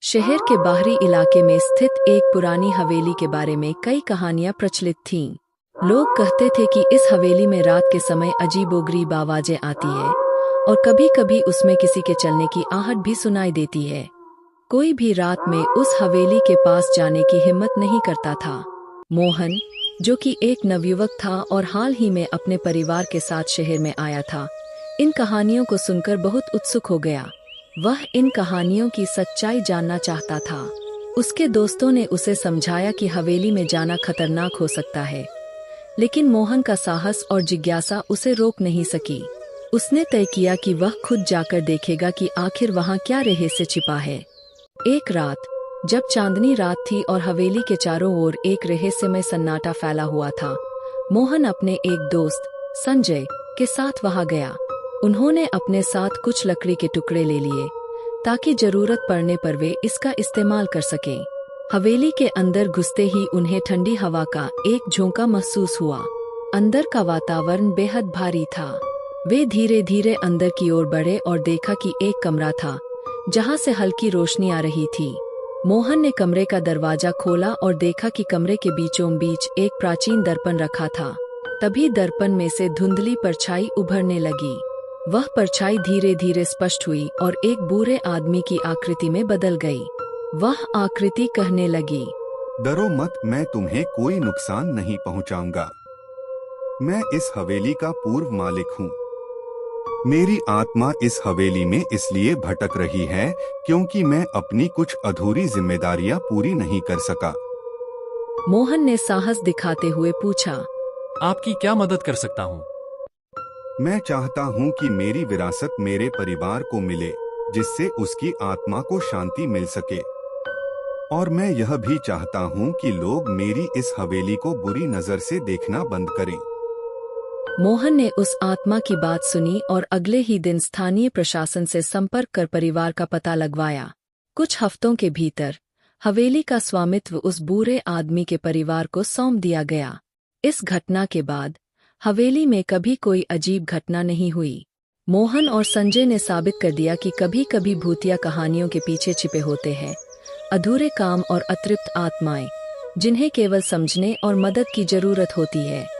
शहर के बाहरी इलाके में स्थित एक पुरानी हवेली के बारे में कई कहानियां प्रचलित थीं। लोग कहते थे कि इस हवेली में रात के समय अजीबोगरीब आवाजें आती है और कभी-कभी उसमें किसी के चलने की आहट भी सुनाई देती है। कोई भी रात में उस हवेली के पास जाने की हिम्मत नहीं करता था। मोहन, जो कि एक नवयुवक था और हाल ही में अपने परिवार के साथ शहर में आया था, इन कहानियों को सुनकर बहुत उत्सुक हो गया। वह इन कहानियों की सच्चाई जानना चाहता था। उसके दोस्तों ने उसे समझाया कि हवेली में जाना खतरनाक हो सकता है, लेकिन मोहन का साहस और जिज्ञासा उसे रोक नहीं सकी। उसने तय किया कि वह खुद जाकर देखेगा कि आखिर वहां क्या रहस्य छिपा है। एक रात, जब चांदनी रात थी और हवेली के चारों ओर एक रहस्यमय सन्नाटा फैला हुआ था, मोहन अपने एक दोस्त संजय के साथ वहां गया। उन्होंने अपने साथ कुछ लकड़ी के टुकड़े ले लिए ताकि जरूरत पड़ने पर वे इसका इस्तेमाल कर सकें। हवेली के अंदर घुसते ही उन्हें ठंडी हवा का एक झोंका महसूस हुआ। अंदर का वातावरण बेहद भारी था। वे धीरे धीरे अंदर की ओर बढ़े और देखा कि एक कमरा था जहां से हल्की रोशनी आ रही थी। मोहन ने कमरे का दरवाजा खोला और देखा कि कमरे के बीचों बीच एक प्राचीन दर्पण रखा था। तभी दर्पण में से धुंधली परछाई उभरने लगी। वह परछाई धीरे धीरे स्पष्ट हुई और एक बूढ़े आदमी की आकृति में बदल गई। वह आकृति कहने लगी, डरो मत, मैं तुम्हें कोई नुकसान नहीं पहुंचाऊंगा। मैं इस हवेली का पूर्व मालिक हूँ। मेरी आत्मा इस हवेली में इसलिए भटक रही है क्योंकि मैं अपनी कुछ अधूरी जिम्मेदारियां पूरी नहीं कर सका। मोहन ने साहस दिखाते हुए पूछा, आपकी क्या मदद कर सकता हूँ? मैं चाहता हूँ कि मेरी विरासत मेरे परिवार को मिले, जिससे उसकी आत्मा को शांति मिल सके। और मैं यह भी चाहता हूँ कि लोग मेरी इस हवेली को बुरी नजर से देखना बंद करें। मोहन ने उस आत्मा की बात सुनी और अगले ही दिन स्थानीय प्रशासन से संपर्क कर परिवार का पता लगवाया। कुछ हफ्तों के भीतर हवेली का स्वामित्व उस बूढ़े आदमी के परिवार को सौंप दिया गया। इस घटना के बाद हवेली में कभी कोई अजीब घटना नहीं हुई। मोहन और संजय ने साबित कर दिया कि कभी-कभी भूतिया कहानियों के पीछे छिपे होते हैं अधूरे काम और अतृप्त आत्माएं, जिन्हें केवल समझने और मदद की जरूरत होती है।